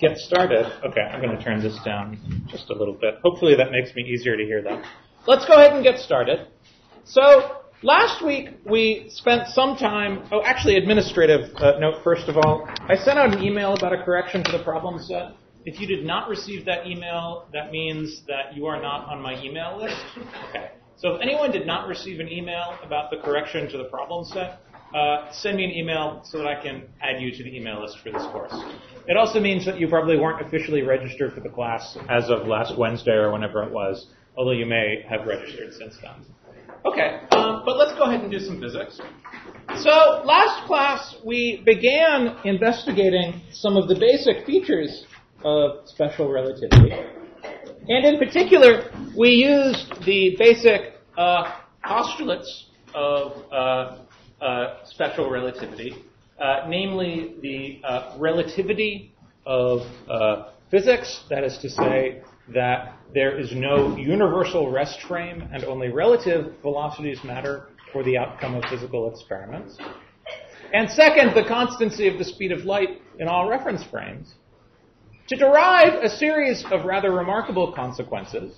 Get started. Okay, I'm going to turn this down just a little bit. Hopefully that makes me easier to hear them. Let's go ahead and get started. So last week we spent some time, administrative note first of all. I sent out an email about a correction to the problem set. If you did not receive that email, that means that you are not on my email list. Okay. So if anyone did not receive an email about the correction to the problem set, send me an email so that I can add you to the email list for this course. It also means that you probably weren't officially registered for the class as of last Wednesday or whenever it was, although you may have registered since then. Okay, but let's go ahead and do some physics. So last class we began investigating some of the basic features of special relativity. And in particular, we used the basic postulates of special relativity, namely the relativity of physics, that is to say that there is no universal rest frame and only relative velocities matter for the outcome of physical experiments. And second, the constancy of the speed of light in all reference frames. To derive a series of rather remarkable consequences,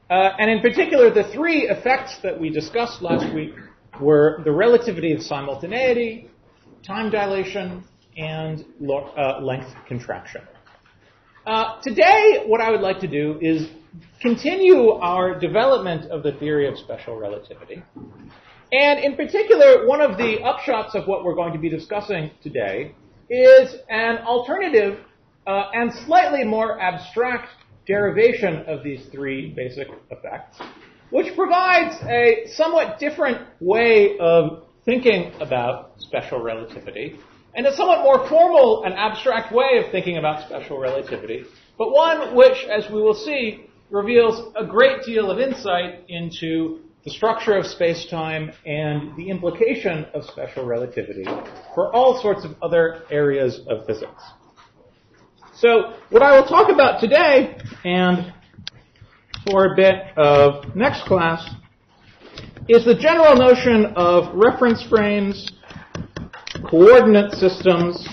and in particular the three effects that we discussed last week were the relativity of simultaneity, time dilation, and length contraction. Today, what I would like to do is continue our development of the theory of special relativity. And in particular, one of the upshots of what we're going to be discussing today is an alternative and slightly more abstract derivation of these three basic effects, which provides a somewhat different way of thinking about special relativity, and a somewhat more formal and abstract way of thinking about special relativity, but one which, as we will see, reveals a great deal of insight into the structure of space-time and the implication of special relativity for all sorts of other areas of physics. So what I will talk about today, and for a bit of next class, is the general notion of reference frames, coordinate systems,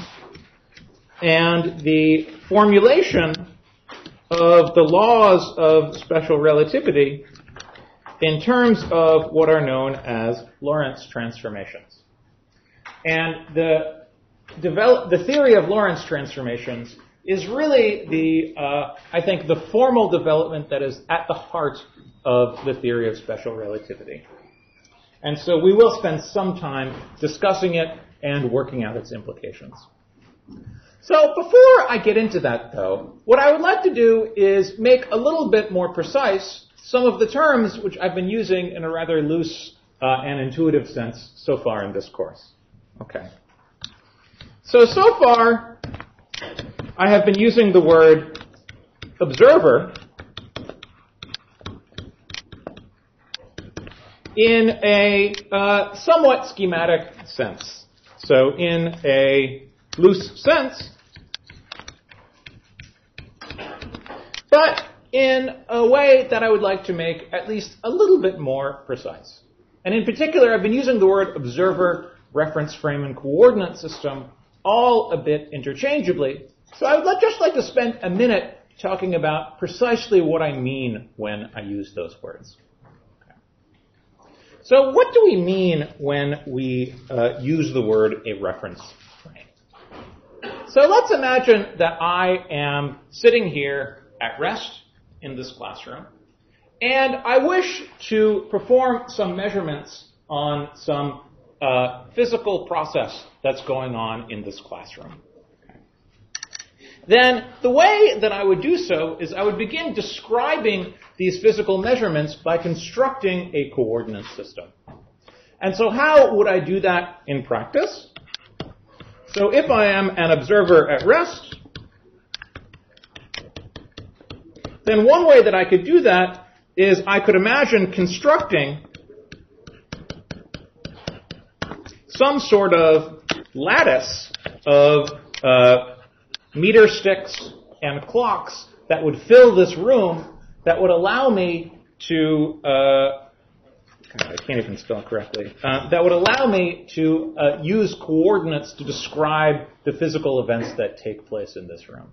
and the formulation of the laws of special relativity in terms of what are known as Lorentz transformations. And the theory of Lorentz transformations is really I think the formal development that is at the heart of the theory of special relativity. And so we will spend some time discussing it and working out its implications. So before I get into that, though, what I would like to do is make a little bit more precise some of the terms which I've been using in a rather loose and intuitive sense so far in this course. Okay. So far, I have been using the word observer in a somewhat schematic sense. So in a loose sense, but in a way that I would like to make at least a little bit more precise. And in particular, I've been using the word observer, reference frame, and coordinate system all a bit interchangeably. So I would just like to spend a minute talking about precisely what I mean when I use those words. Okay. So what do we mean when we use the word a reference frame? So let's imagine that I am sitting here at rest in this classroom, and I wish to perform some measurements on some physical process that's going on in this classroom. Then the way that I would do so is I would begin describing these physical measurements by constructing a coordinate system. And so how would I do that in practice? So if I am an observer at rest, then one way that I could do that is I could imagine constructing some sort of lattice of meter sticks and clocks that would fill this room that would allow me to, I can't even spell correctly, that would allow me to use coordinates to describe the physical events that take place in this room.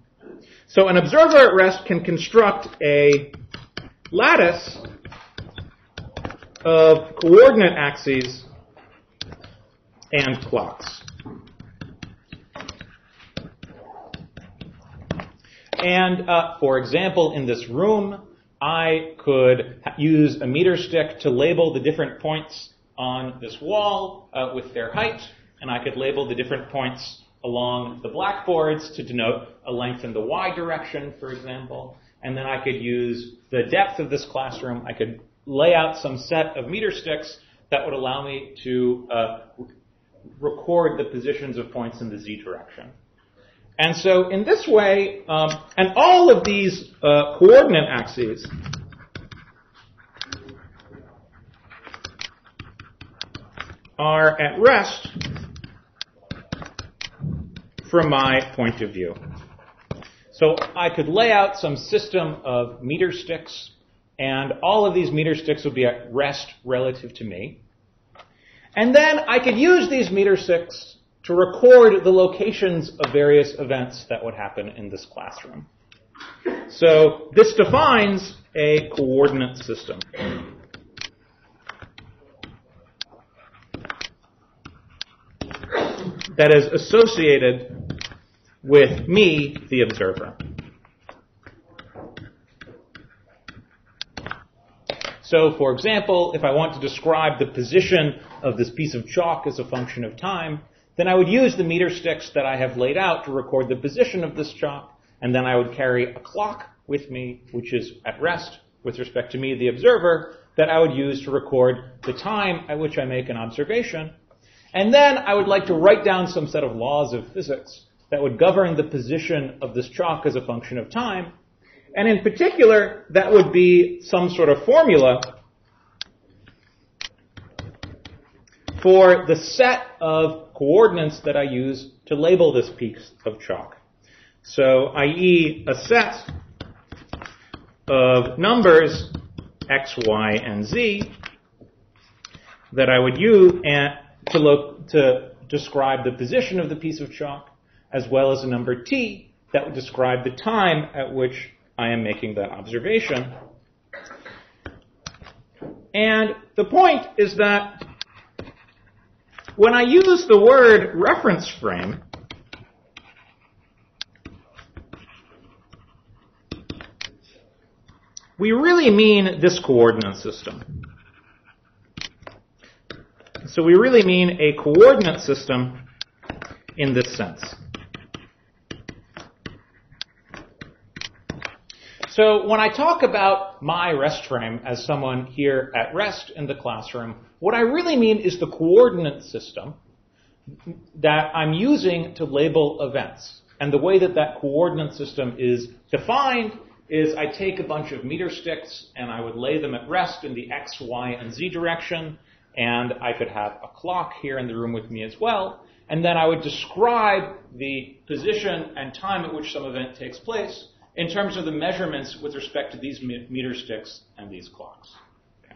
So an observer at rest can construct a lattice of coordinate axes and clocks. And for example, in this room, I could use a meter stick to label the different points on this wall with their height, and I could label the different points along the blackboards to denote a length in the y direction, for example. And then I could use the depth of this classroom. I could lay out some set of meter sticks that would allow me to record the positions of points in the z direction. And so in this way, and all of these coordinate axes are at rest from my point of view. So I could lay out some system of meter sticks, and all of these meter sticks would be at rest relative to me. And then I could use these meter sticks to record the locations of various events that would happen in this classroom. So this defines a coordinate system. That is associated with me, the observer. So, for example, if I want to describe the position of this piece of chalk as a function of time, then I would use the meter sticks that I have laid out to record the position of this chalk, and then I would carry a clock with me, which is at rest with respect to me, the observer, that I would use to record the time at which I make an observation. And then I would like to write down some set of laws of physics that would govern the position of this chalk as a function of time. And in particular, that would be some sort of formula for the set of coordinates that I use to label this piece of chalk. So, i.e., a set of numbers x, y, and z that I would use to describe the position of the piece of chalk, as well as a number t that would describe the time at which I am making that observation. And the point is that when I use the word reference frame, we really mean this coordinate system. So we really mean a coordinate system in this sense. So when I talk about my rest frame as someone here at rest in the classroom, what I really mean is the coordinate system that I'm using to label events. And the way that that coordinate system is defined is I take a bunch of meter sticks and I would lay them at rest in the x, y, and z direction. And I could have a clock here in the room with me as well. And then I would describe the position and time at which some event takes place in terms of the measurements with respect to these meter sticks and these clocks. Okay.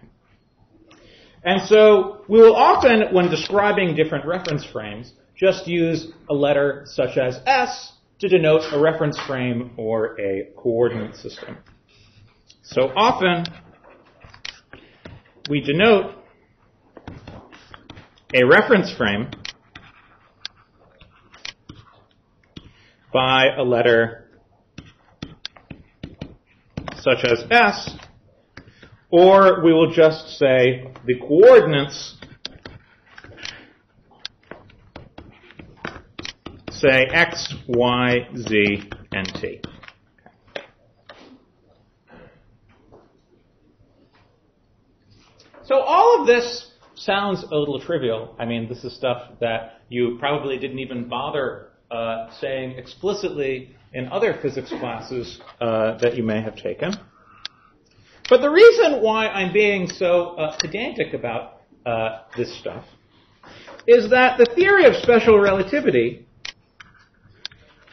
And so we will often, when describing different reference frames, just use a letter such as S to denote a reference frame or a coordinate system. So often we denote a reference frame by a letter such as S, or we will just say the coordinates, say x, y, z, and t. So all of this sounds a little trivial. I mean, this is stuff that you probably didn't even bother saying explicitly in other physics classes that you may have taken. But the reason why I'm being so pedantic about this stuff is that the theory of special relativity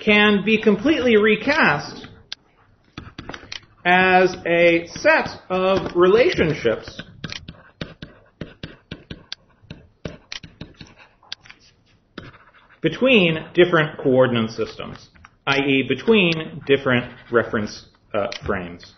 can be completely recast as a set of relationships between different coordinate systems. i.e. between different reference frames.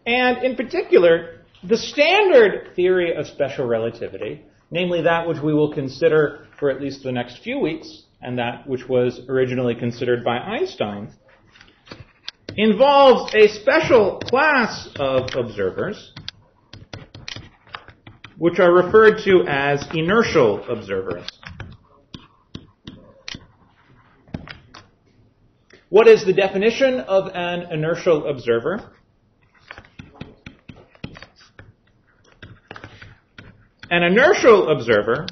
And in particular, the standard theory of special relativity, namely that which we will consider for at least the next few weeks, and that which was originally considered by Einstein, involves a special class of observers, which are referred to as inertial observers. What is the definition of an inertial observer? An inertial observer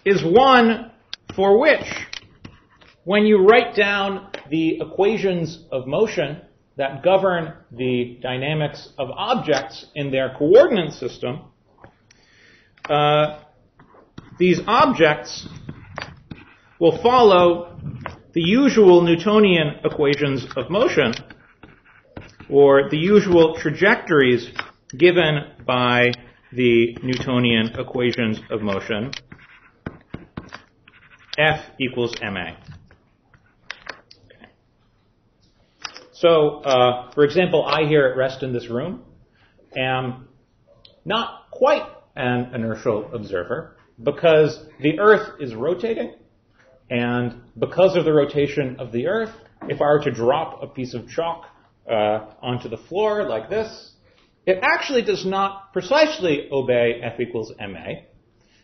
is one for which, when you write down the equations of motion that govern the dynamics of objects in their coordinate system, these objects will follow the usual Newtonian equations of motion, or the usual trajectories given by the Newtonian equations of motion, F equals ma. Okay. So, for example, I here at rest in this room am not quite an inertial observer because the Earth is rotating, and because of the rotation of the Earth, if I were to drop a piece of chalk onto the floor like this, it actually does not precisely obey F equals ma.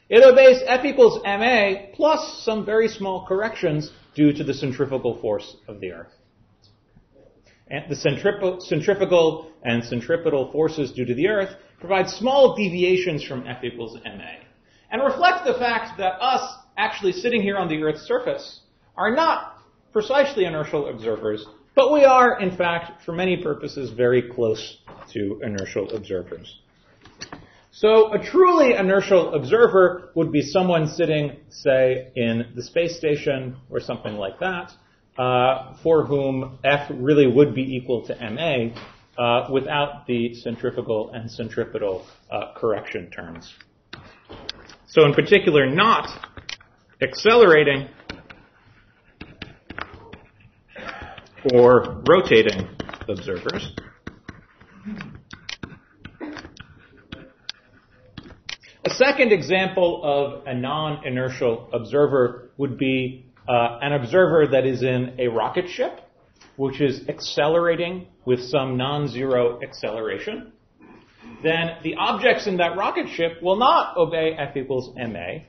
It obeys F equals ma plus some very small corrections due to the centrifugal force of the Earth. And the centrifugal and centripetal forces due to the Earth provide small deviations from F equals ma, and reflect the fact that us actually sitting here on the Earth's surface are not precisely inertial observers, but we are, in fact, for many purposes, very close to inertial observers. So a truly inertial observer would be someone sitting, say, in the space station or something like that, for whom F really would be equal to ma without the centrifugal and centripetal correction terms. So in particular, not accelerating or rotating observers. A second example of a non-inertial observer would be an observer that is in a rocket ship, which is accelerating with some non-zero acceleration. Then the objects in that rocket ship will not obey F equals ma.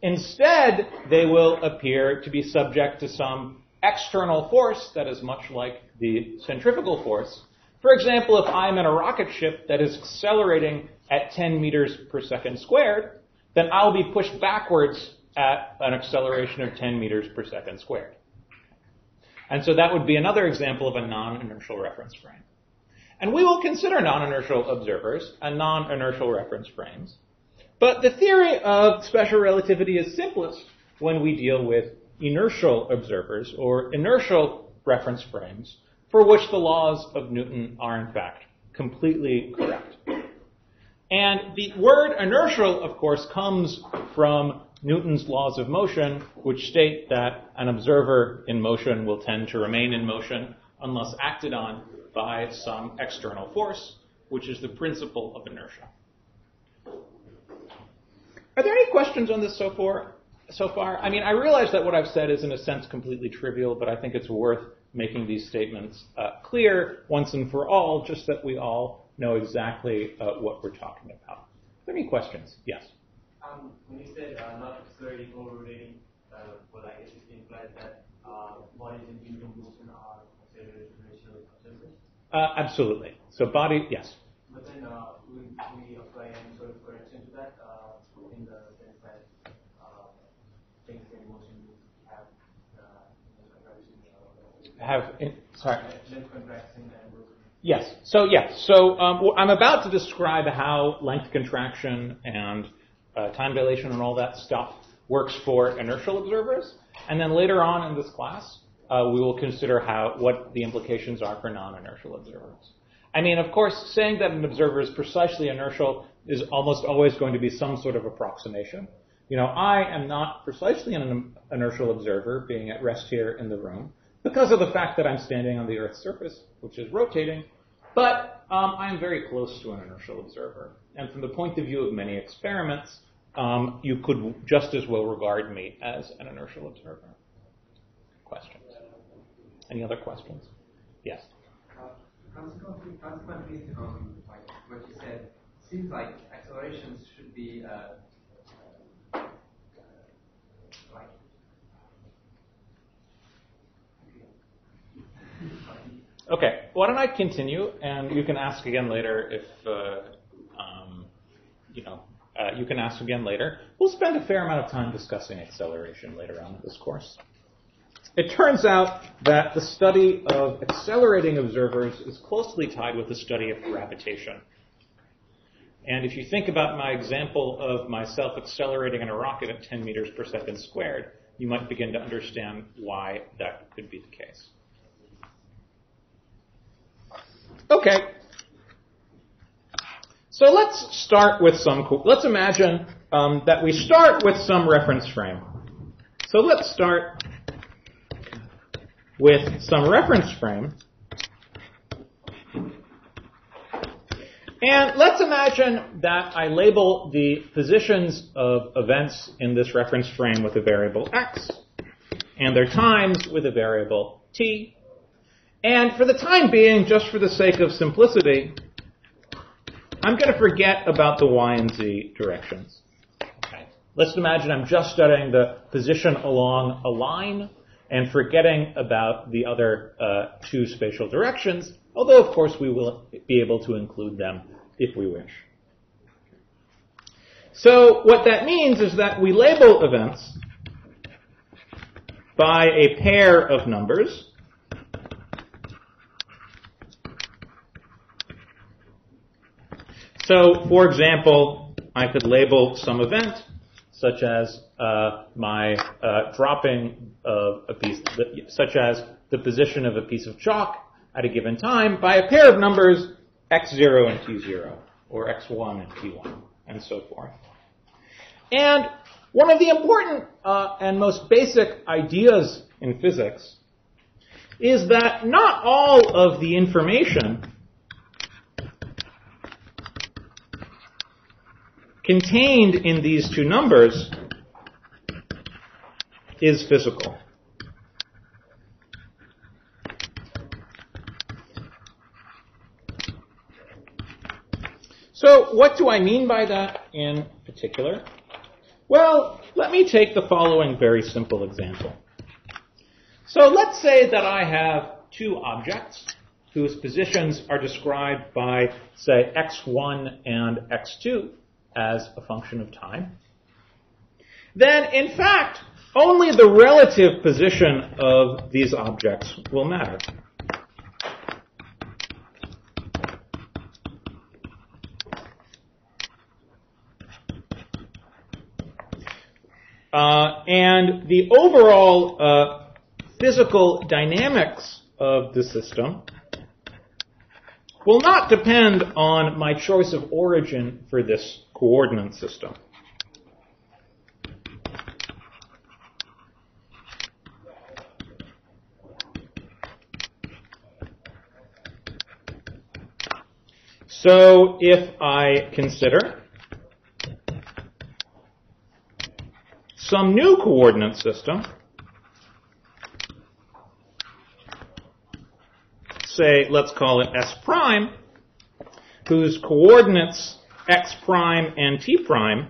Instead, they will appear to be subject to some external force that is much like the centrifugal force. For example, if I'm in a rocket ship that is accelerating at 10 meters per second squared, then I'll be pushed backwards at an acceleration of 10 meters per second squared. And so that would be another example of a non-inertial reference frame. And we will consider non-inertial observers and non-inertial reference frames. But the theory of special relativity is simplest when we deal with inertial observers or inertial reference frames for which the laws of Newton are in fact completely correct. And the word inertial, of course, comes from Newton's laws of motion, which state that an observer in motion will tend to remain in motion unless acted on by some external force, which is the principle of inertia. Are there any questions on this so far? I mean, I realize that what I've said is in a sense completely trivial, but I think it's worth making these statements clear once and for all, just that we all know exactly what we're talking about. Are there any questions? Yes? When you said not accelerating or rotating, well, I guess it implies that bodies in uniform motion are considered inertial observers? Absolutely. So body, yes. But then we apply any sort of correction to that in the sense that things in motion have length contraction and rotation. Yes. So yes. So I'm about to describe how length contraction and time dilation and all that stuff works for inertial observers, and then later on in this class we will consider what the implications are for non-inertial observers. I mean, of course, saying that an observer is precisely inertial is almost always going to be some sort of approximation. You know, I am not precisely an inertial observer being at rest here in the room because of the fact that I'm standing on the Earth's surface, which is rotating, but I'm very close to an inertial observer. And from the point of view of many experiments, you could just as well regard me as an inertial observer. Questions? Any other questions? Yes? Consequently, like what you said, seems like accelerations should be like. Okay, why don't I continue, and you can ask again later if, you can ask again later. We'll spend a fair amount of time discussing acceleration later on in this course. It turns out that the study of accelerating observers is closely tied with the study of gravitation. And if you think about my example of myself accelerating in a rocket at 10 meters per second squared, you might begin to understand why that could be the case. Okay. So let's start with let's imagine that we start with some reference frame. So let's start with some reference frame. And let's imagine that I label the positions of events in this reference frame with a variable x, and their times with a variable t. And for the time being, just for the sake of simplicity, I'm going to forget about the y and z directions. Okay. Let's imagine I'm just studying the position along a line and forgetting about the other two spatial directions, although, of course, we will be able to include them if we wish. So what that means is that we label events by a pair of numbers. So, for example, I could label some event, such as my dropping of a piece, such as the position of a piece of chalk at a given time, by a pair of numbers x0 and t0, or x1 and t1, and so forth. And one of the important and most basic ideas in physics is that not all of the information contained in these two numbers is physical. So what do I mean by that in particular? Well, let me take the following very simple example. So let's say that I have two objects whose positions are described by, say, x1 and x2 as a function of time. Then, in fact, only the relative position of these objects will matter. And the overall physical dynamics of the system will not depend on my choice of origin for this coordinate system. So if I consider some new coordinate system, say, let's call it S prime, whose coordinates x prime and t prime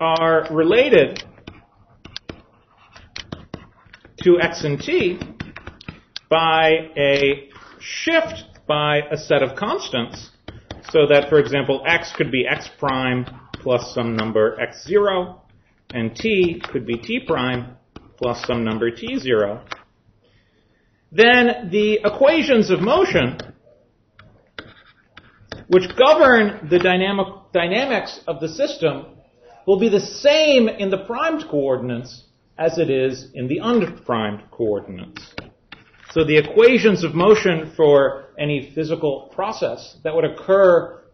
are related to x and t by a shift by a set of constants, so that, for example, x could be x prime plus some number x0, and t could be t prime plus some number t0, then the equations of motion, which govern the dynamics of the system, will be the same in the primed coordinates as it is in the unprimed coordinates. So the equations of motion for any physical process that would occur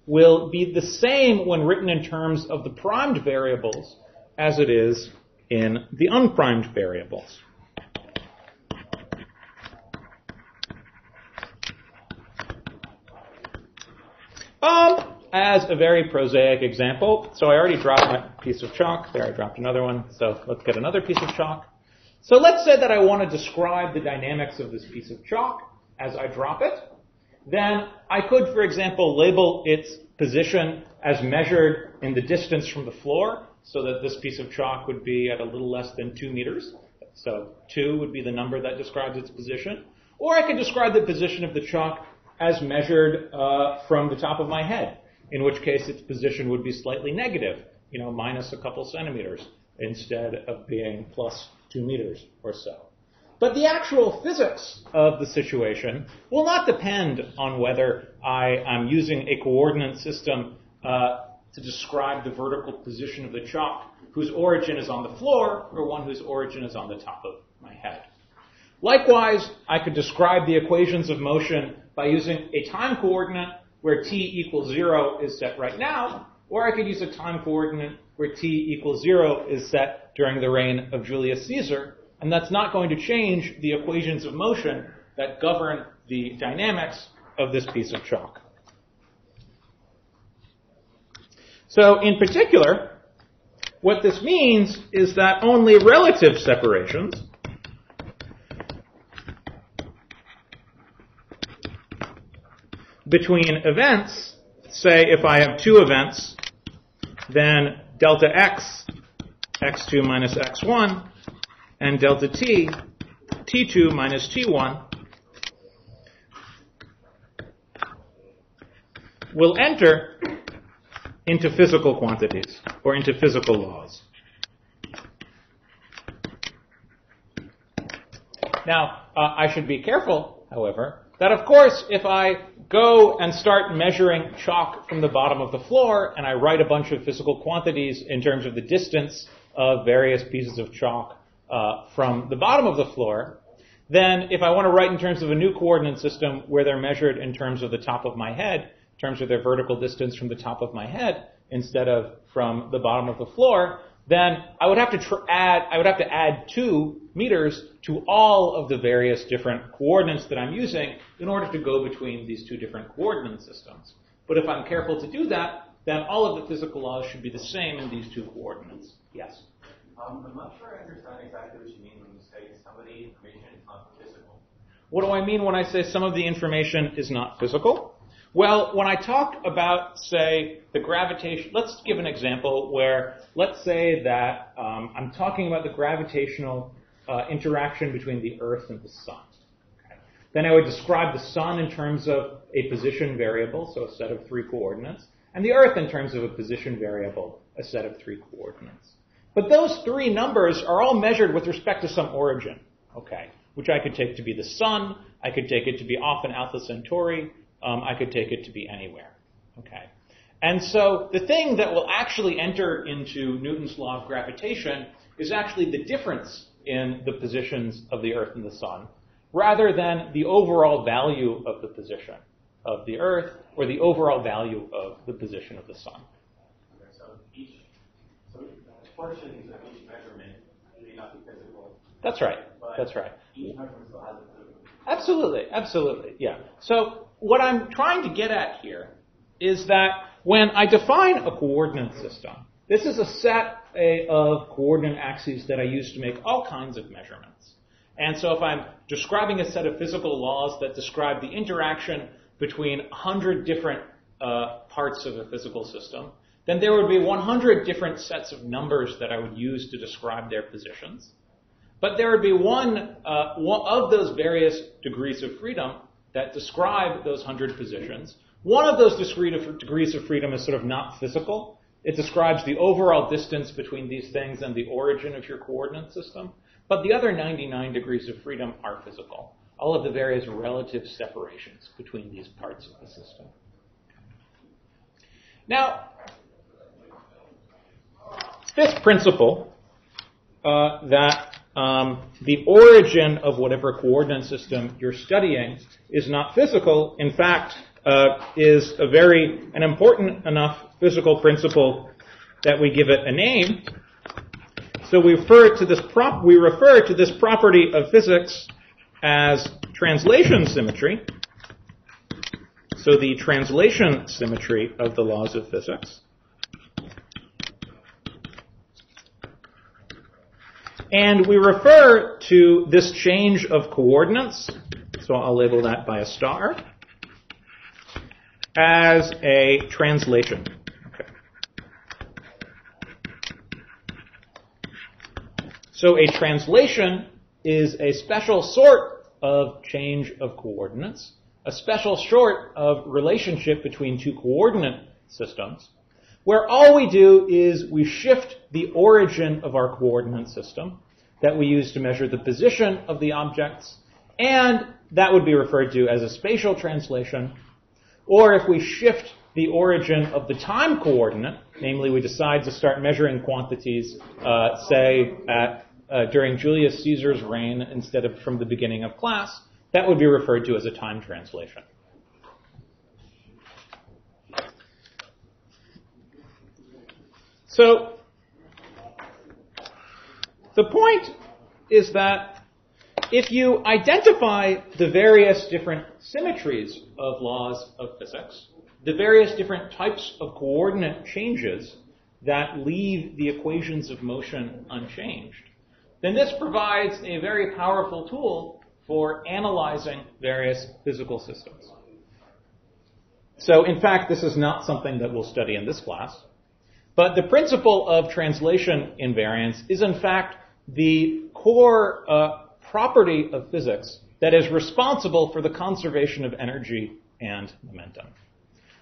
will be the same when written in terms of the primed variables as it is in the unprimed variables. As a very prosaic example, so I already dropped my piece of chalk. There, I dropped another one. So let's get another piece of chalk. So let's say that I want to describe the dynamics of this piece of chalk as I drop it. Then I could, for example, label its position as measured in the distance from the floor, so that this piece of chalk would be at a little less than 2 meters. So 2 would be the number that describes its position. Or I could describe the position of the chalk as measured from the top of my head, in which case its position would be slightly negative, minus a couple centimeters, instead of being plus 2 meters or so. But the actual physics of the situation will not depend on whether I am using a coordinate system to describe the vertical position of the chalk whose origin is on the floor or one whose origin is on the top of my head. Likewise, I could describe the equations of motion by using a time coordinate where t equals 0 is set right now, or I could use a time coordinate where t equals 0 is set during the reign of Julius Caesar, and that's not going to change the equations of motion that govern the dynamics of this piece of chalk. So in particular, what this means is that only relative separations between events, say if I have 2 events, then delta x, x2 minus x1, and delta t, t2 minus t1, will enter into physical quantities or into physical laws. Now, I should be careful, however, that of course if I go and start measuring chalk from the bottom of the floor and I write a bunch of physical quantities in terms of the distance of various pieces of chalk from the bottom of the floor, then if I want to write in terms of a new coordinate system where they're measured in terms of the top of my head, in terms of their vertical distance from the top of my head instead of from the bottom of the floor, then I would have to add 2 meters to all of the various different coordinates that I'm using in order to go between these 2 different coordinate systems. But if I'm careful to do that, then all of the physical laws should be the same in these 2 coordinates. Yes? I'm not sure I understand exactly what you mean when you say some of the information is not physical. What do I mean when I say some of the information is not physical? Well, when I talk about, say, the gravitation, let's give an example where, let's say that I'm talking about the gravitational interaction between the Earth and the Sun. Okay. Then I would describe the Sun in terms of a position variable, so a set of 3 coordinates, and the Earth in terms of a position variable, a set of 3 coordinates. But those 3 numbers are all measured with respect to some origin, okay, which I could take to be the Sun, I could take it to be often Alpha Centauri, I could take it to be anywhere, okay. And so the thing that will actually enter into Newton's law of gravitation is actually the difference in the positions of the Earth and the Sun, rather than the overall value of the position of the Earth or the overall value of the position of the Sun. Okay, so portions of each measurement may not be physical. That's right. That's right. Each measurement still has a physical. Absolutely, yeah. So what I'm trying to get at here is that when I define a coordinate system, this is a set of coordinate axes that I use to make all kinds of measurements. And so if I'm describing a set of physical laws that describe the interaction between 100 different parts of a physical system, then there would be 100 different sets of numbers that I would use to describe their positions. But there would be one of those various degrees of freedom that describe those 100 positions. One of those degrees of freedom is sort of not physical. It describes the overall distance between these things and the origin of your coordinate system. But the other 99 degrees of freedom are physical. All of the various relative separations between these parts of the system. Now, this principle that the origin of whatever coordinate system you're studying is not physical. In fact, is an important enough physical principle that we give it a name. So we refer to this property of physics as translation symmetry. So the translation symmetry of the laws of physics. And we refer to this change of coordinates, so I'll label that by a star, as a translation. Okay. So a translation is a special sort of change of coordinates, a special sort of relationship between two coordinate systems, where all we do is we shift the origin of our coordinate system that we use to measure the position of the objects, and that would be referred to as a spatial translation. Or if we shift the origin of the time coordinate, namely we decide to start measuring quantities, during Julius Caesar's reign instead of from the beginning of class, that would be referred to as a time translation. So, the point is that if you identify the various different symmetries of laws of physics, the various different types of coordinate changes that leave the equations of motion unchanged, then this provides a very powerful tool for analyzing various physical systems. So, in fact, this is not something that we'll study in this class, but the principle of translation invariance is, in fact, the core property of physics that is responsible for the conservation of energy and momentum.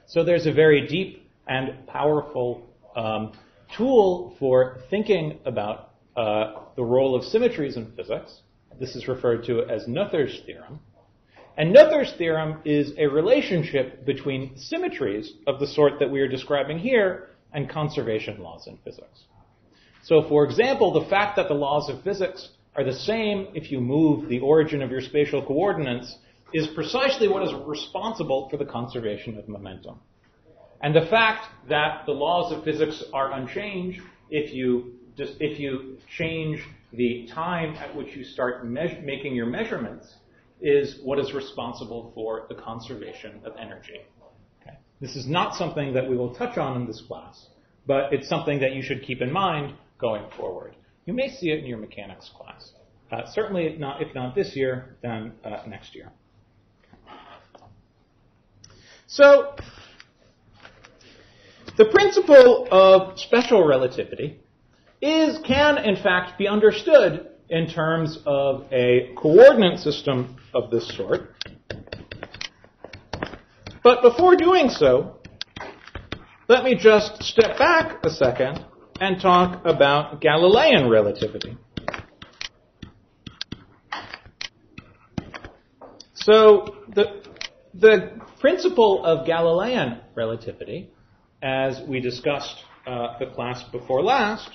So there's a very deep and powerful tool for thinking about the role of symmetries in physics. This is referred to as Noether's theorem. And Noether's theorem is a relationship between symmetries of the sort that we are describing here and conservation laws in physics. So, for example, the fact that the laws of physics are the same if you move the origin of your spatial coordinates is precisely what is responsible for the conservation of momentum. And the fact that the laws of physics are unchanged if you change the time at which you start making your measurements is what is responsible for the conservation of energy. Okay. This is not something that we will touch on in this class, but it's something that you should keep in mind going forward. You may see it in your mechanics class. Certainly not, if not this year, then next year. So, the principle of special relativity can in fact be understood in terms of a coordinate system of this sort. But before doing so, let me just step back a second and talk about Galilean relativity. So the principle of Galilean relativity, as we discussed the class before last,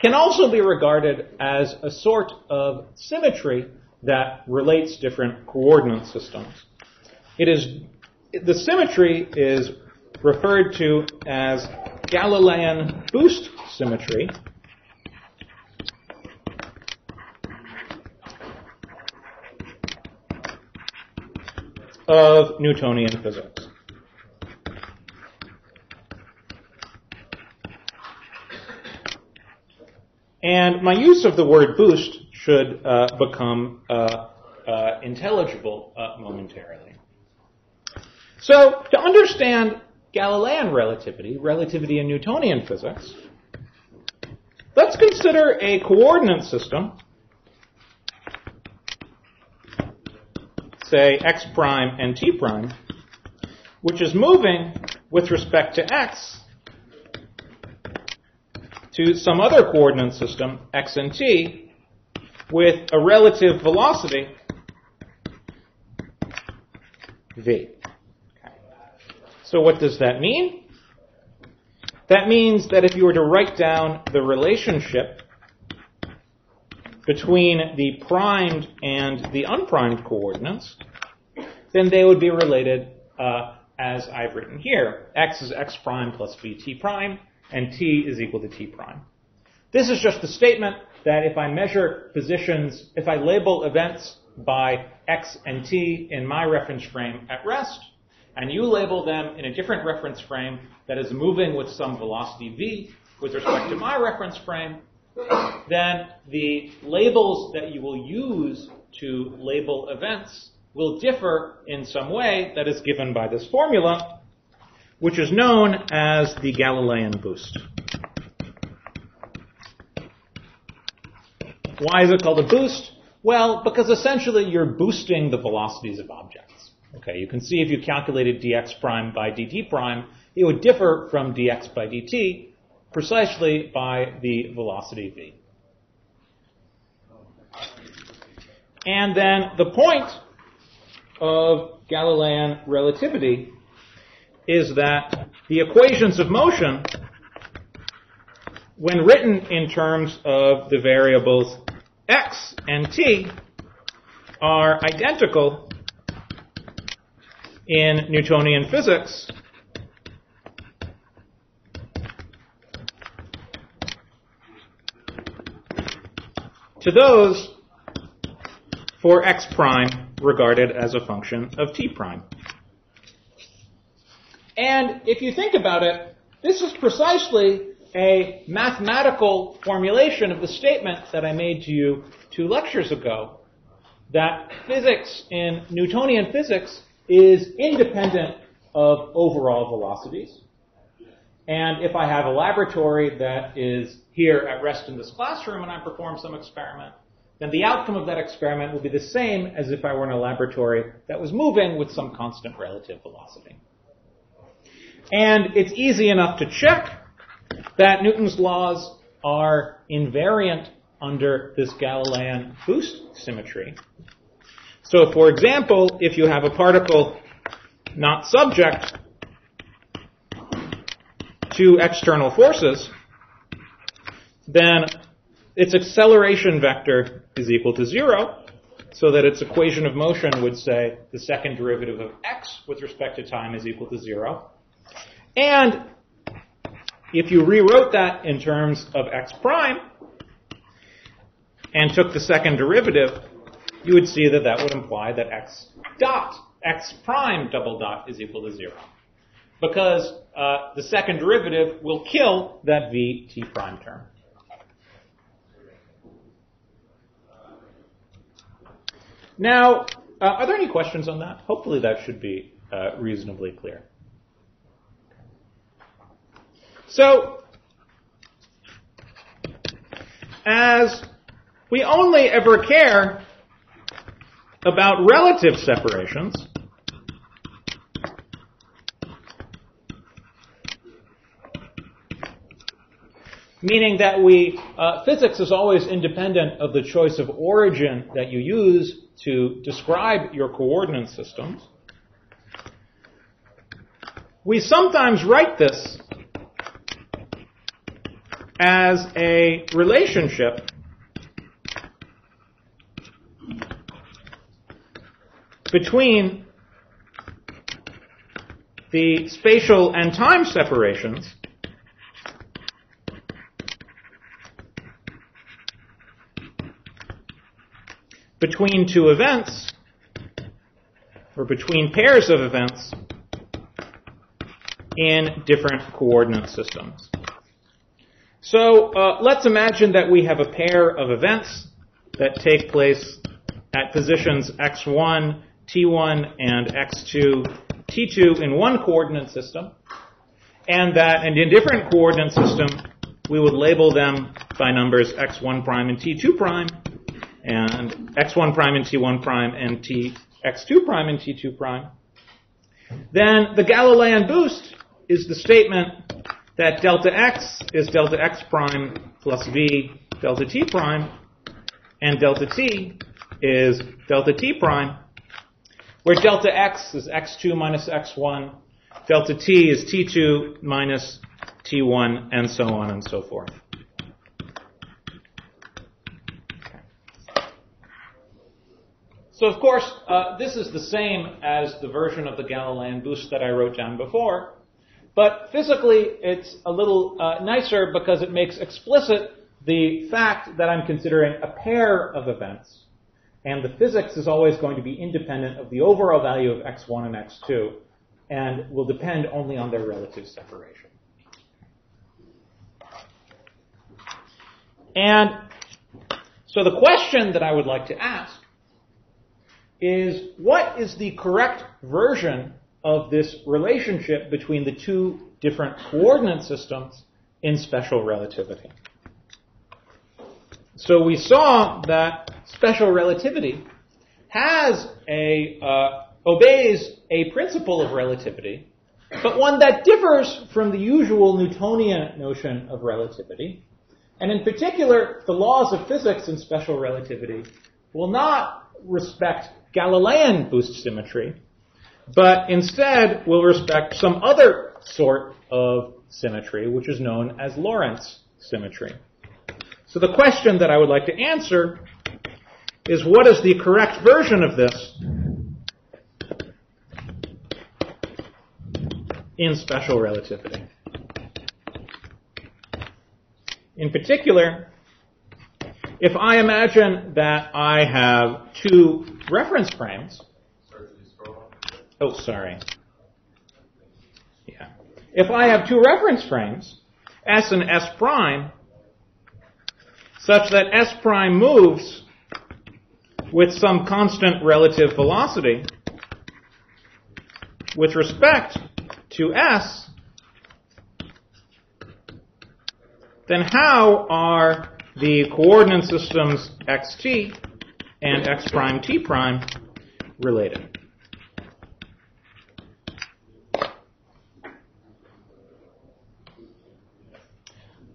can also be regarded as a sort of symmetry that relates different coordinate systems. The symmetry is referred to as Galilean boost symmetry. Of Newtonian physics. And my use of the word boost should become intelligible momentarily. So, to understand Galilean relativity in Newtonian physics, let's consider a coordinate system, say x prime and t prime, which is moving with respect to x to some other coordinate system, x and t, with a relative velocity, v. Okay. So what does that mean? That means that if you were to write down the relationship between the primed and the unprimed coordinates, then they would be related as I've written here. X is x prime plus bt prime, and t is equal to t prime. This is just a statement that if I measure positions, if I label events by x and t in my reference frame at rest, and you label them in a different reference frame that is moving with some velocity v with respect to my reference frame, then the labels that you will use to label events will differ in some way that is given by this formula, which is known as the Galilean boost. Why is it called a boost? Well, because essentially you're boosting the velocities of objects. Okay, you can see if you calculated dx prime by dt prime, it would differ from dx by dt precisely by the velocity v. And then the point of Galilean relativity is that the equations of motion, when written in terms of the variables x and t, are identical in Newtonian physics to those for x prime regarded as a function of t prime. And if you think about it, this is precisely a mathematical formulation of the statement that I made to you 2 lectures ago, that physics in Newtonian physics is independent of overall velocities. And if I have a laboratory that is here at rest in this classroom and I perform some experiment, then the outcome of that experiment will be the same as if I were in a laboratory that was moving with some constant relative velocity. And it's easy enough to check that Newton's laws are invariant under this Galilean boost symmetry. So, for example, if you have a particle not subject to external forces, then its acceleration vector is equal to 0, so that its equation of motion would say the second derivative of x with respect to time is equal to 0. And if you rewrote that in terms of x prime and took the second derivative, you would see that that would imply that x prime double dot is equal to 0. Because the second derivative will kill that v t prime term. Now, are there any questions on that? Hopefully that should be reasonably clear. So, as we only ever care about relative separations, meaning that physics is always independent of the choice of origin that you use to describe your coordinate systems, we sometimes write this as a relationship between the spatial and time separations between 2 events, or between pairs of events in different coordinate systems. So let's imagine that we have a pair of events that take place at positions x1, t1, and x2, t2 in one coordinate system, and in different coordinate system we would label them by numbers x1 prime and t2 prime, and x1 prime and t1 prime, and x2 prime and t2 prime. Then the Galilean boost is the statement that delta x is delta x prime plus v delta t prime, and delta t is delta t prime, where delta x is x2 minus x1, delta t is t2 minus t1, and so on and so forth. So of course, this is the same as the version of the Galilean boost that I wrote down before, but physically it's a little nicer because it makes explicit the fact that I'm considering a pair of events, and the physics is always going to be independent of the overall value of x1 and x2, and will depend only on their relative separation. And so the question that I would like to ask is, what is the correct version of this relationship between the two different coordinate systems in special relativity? So we saw that special relativity obeys a principle of relativity, but one that differs from the usual Newtonian notion of relativity. And in particular, the laws of physics in special relativity will not respect Galilean boost symmetry, but instead will respect some other sort of symmetry, which is known as Lorentz symmetry. So the question that I would like to answer is, what is the correct version of this in special relativity? In particular, if I imagine that I have two reference frames. Oh, sorry. Yeah. If I have two reference frames, S and S prime, such that S prime moves with some constant relative velocity with respect to S, then how are the coordinate systems xt and x prime t prime related?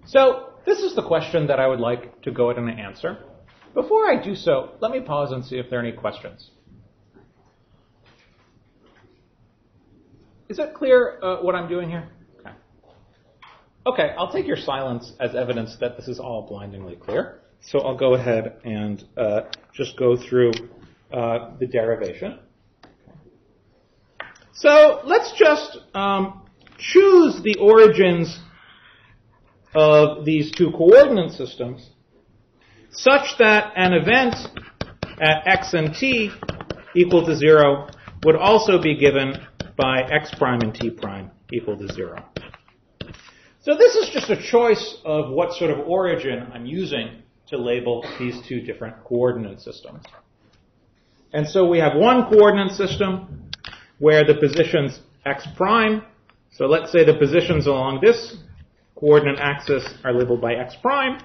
So this is the question that I would like to go ahead and answer. Before I do so, let me pause and see if there are any questions. Is that clear what I'm doing here? Okay, I'll take your silence as evidence that this is all blindingly clear. So I'll go ahead and just go through the derivation. So let's just choose the origins of these two coordinate systems such that an event at x and t equal to 0 would also be given by x prime and t prime equal to 0. So this is just a choice of what sort of origin I'm using to label these two different coordinate systems. And so we have one coordinate system where the positions x prime, so let's say the positions along this coordinate axis are labeled by x prime,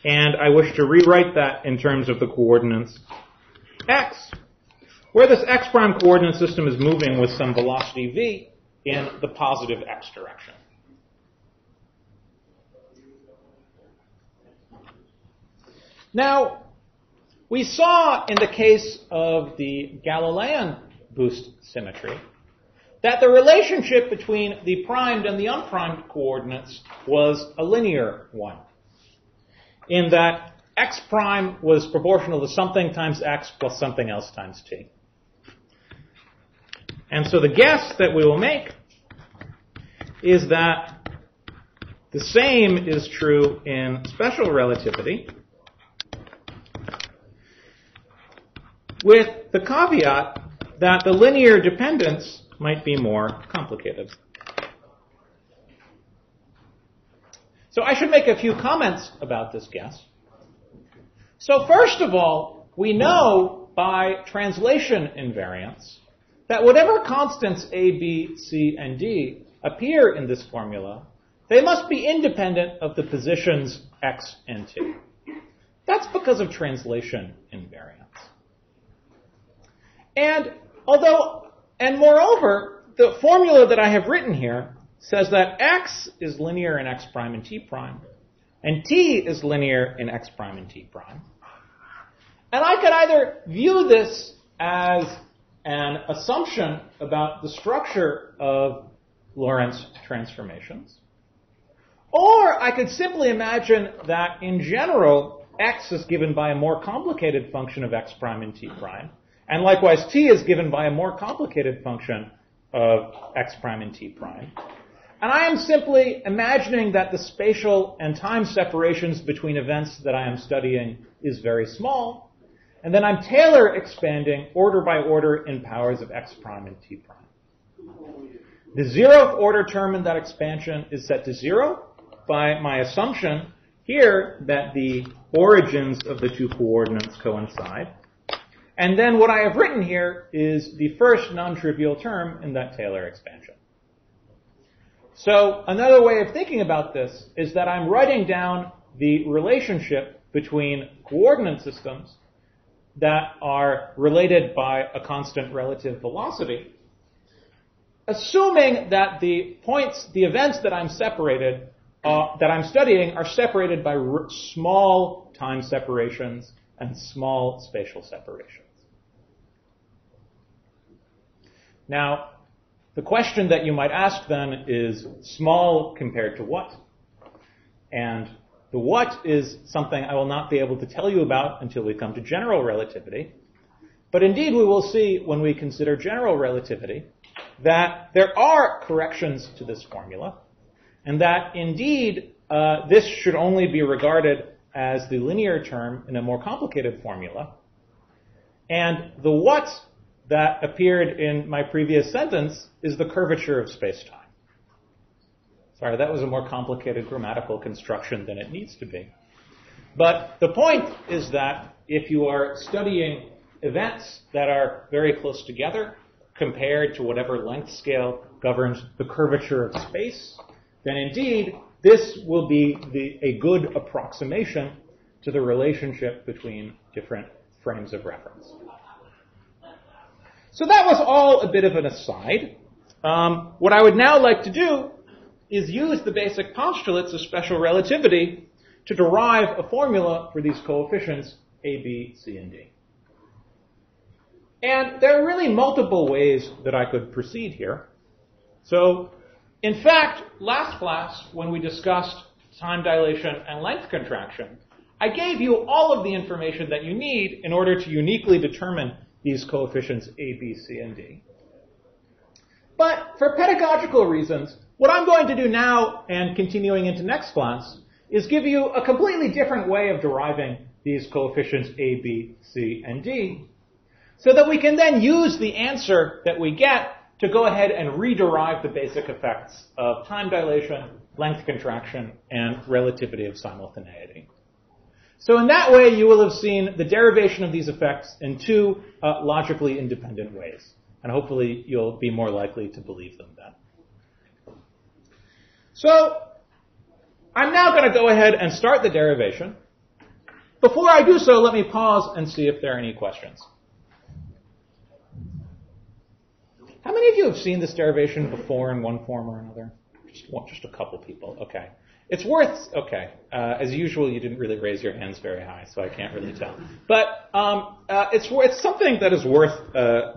and I wish to rewrite that in terms of the coordinates x, where this x prime coordinate system is moving with some velocity v in the positive x direction. Now, we saw in the case of the Galilean boost symmetry that the relationship between the primed and the unprimed coordinates was a linear one, in that x prime was proportional to something times x plus something else times t. And so the guess that we will make is that the same is true in special relativity, with the caveat that the linear dependence might be more complicated. So I should make a few comments about this guess. So first of all, we know by translation invariance that whatever constants a, b, c, and d appear in this formula, they must be independent of the positions x and t. That's because of translation invariance. And moreover, the formula that I have written here says that x is linear in x prime and t prime, and t is linear in x prime and t prime. And I could either view this as an assumption about the structure of Lorentz transformations, or I could simply imagine that in general, x is given by a more complicated function of x prime and t prime. And likewise, t is given by a more complicated function of x prime and t prime. And I am simply imagining that the spatial and time separations between events that I am studying is very small. And then I'm Taylor expanding order by order in powers of x prime and t prime. The 0th order term in that expansion is set to 0 by my assumption here that the origins of the two coordinates coincide. And then what I have written here is the first non-trivial term in that Taylor expansion. So another way of thinking about this is that I'm writing down the relationship between coordinate systems that are related by a constant relative velocity, assuming that the events that I'm studying are separated by small time separations and small spatial separations. Now, the question that you might ask then is small compared to what? And the what is something I will not be able to tell you about until we come to general relativity. But indeed, we will see when we consider general relativity that there are corrections to this formula, and that indeed this should only be regarded as the linear term in a more complicated formula. And the what that appeared in my previous sentence is the curvature of space-time. Sorry, that was a more complicated grammatical construction than it needs to be. But the point is that if you are studying events that are very close together compared to whatever length scale governs the curvature of space, then indeed this will be a good approximation to the relationship between different frames of reference. So that was all a bit of an aside. What I would now like to do is use the basic postulates of special relativity to derive a formula for these coefficients A, B, C, and D. And there are really multiple ways that I could proceed here. So, in fact, last class, when we discussed time dilation and length contraction, I gave you all of the information that you need in order to uniquely determine these coefficients A, B, C, and D. But for pedagogical reasons, what I'm going to do now and continuing into next class is give you a completely different way of deriving these coefficients A, B, C, and D, so that we can then use the answer that we get to go ahead and rederive the basic effects of time dilation, length contraction, and relativity of simultaneity. So in that way, you will have seen the derivation of these effects in two logically independent ways. And hopefully, you'll be more likely to believe them then. So I'm now going to go ahead and start the derivation. Before I do so, let me pause and see if there are any questions. How many of you have seen this derivation before in one form or another? Just a couple people. Okay. It's worth, okay. As usual, you didn't really raise your hands very high, so I can't really tell. But it's something that is worth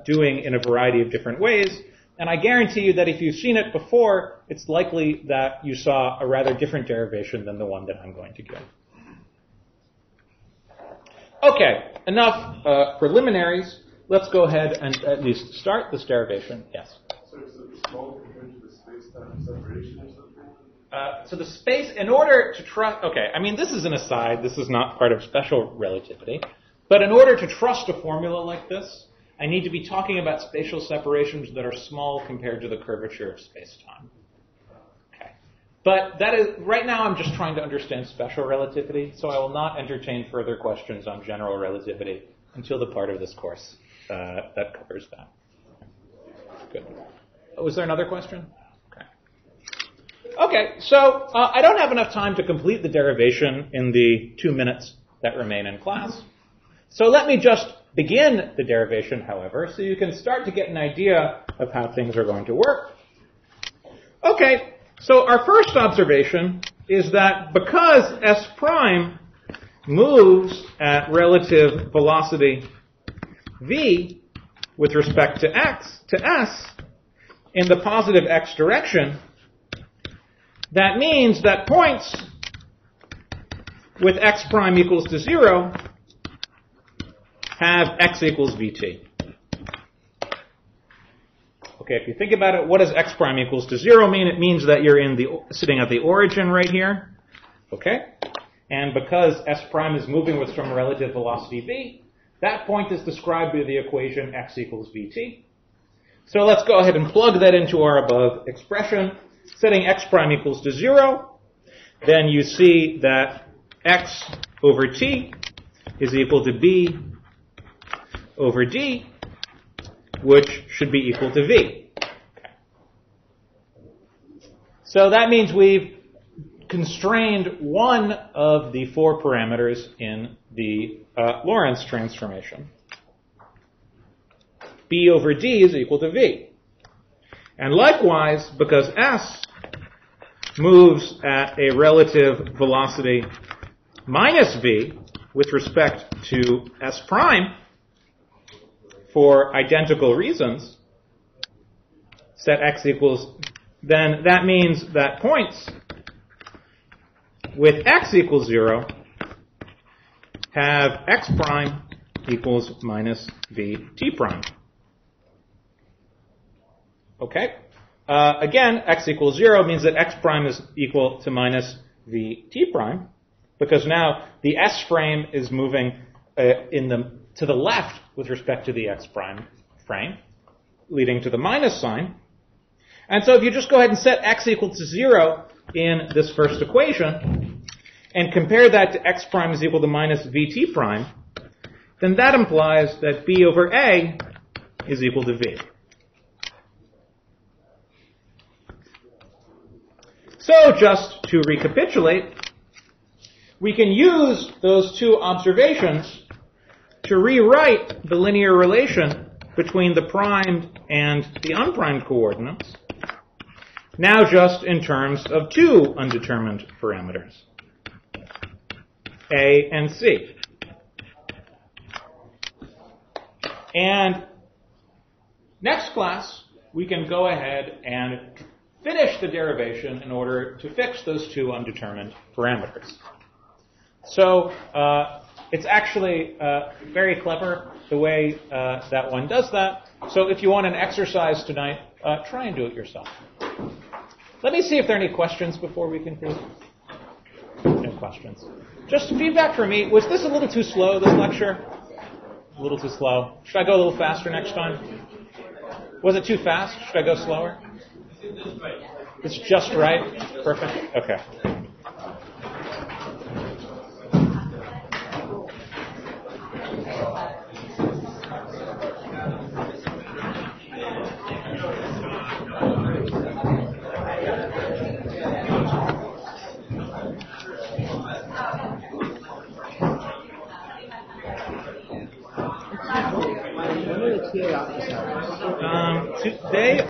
doing in a variety of different ways. And I guarantee you that if you've seen it before, it's likely that you saw a rather different derivation than the one that I'm going to give. Okay, enough preliminaries. Let's go ahead and at least start this derivation. Yes? So is it small compared to the space-time separation or something? So the space, in order to trust, okay, I mean, this is an aside. This is not part of special relativity. But in order to trust a formula like this, I need to be talking about spatial separations that are small compared to the curvature of space-time. Okay. But that is, right now I'm just trying to understand special relativity, so I will not entertain further questions on general relativity until the part of this course that covers that. Good. Was there another question? Okay, so I don't have enough time to complete the derivation in the 2 minutes that remain in class. So let me just begin the derivation, however, so you can start to get an idea of how things are going to work. Okay, so our first observation is that because S prime moves at relative velocity v with respect to s in the positive x direction, that means that points with x prime equals to 0 have x equals vt. Okay, if you think about it, what does x prime equals to 0 mean? It means that you're sitting at the origin right here. Okay? And because s prime is moving with some relative velocity v, that point is described by the equation x equals vt. So let's go ahead and plug that into our above expression. Setting x prime equals to 0, then you see that x over t is equal to b over d, which should be equal to v. So that means we've constrained one of the 4 parameters in the Lorentz transformation. B over d is equal to v. And likewise, because s moves at a relative velocity minus v with respect to s prime for identical reasons, set x equals, then that means that points with x equals 0 have x prime equals minus v t prime. Okay? Again, x equals 0 means that x prime is equal to minus v t prime, because now the s frame is moving to the left with respect to the x prime frame, leading to the minus sign. And so if you just go ahead and set x equal to 0 in this first equation, and compare that to x prime is equal to minus vt prime, then that implies that b over a is equal to v. So just to recapitulate, we can use those 2 observations to rewrite the linear relation between the primed and the unprimed coordinates, now just in terms of 2 undetermined parameters, a and c. And next class, we can go ahead and finish the derivation in order to fix those 2 undetermined parameters. So it's actually very clever the way that one does that. So if you want an exercise tonight, try and do it yourself. Let me see if there are any questions before we conclude. No questions. Just feedback for me. Was this a little too slow, this lecture? A little too slow. Should I go a little faster next time? Was it too fast? Should I go slower? It's just right? Perfect? Okay. Today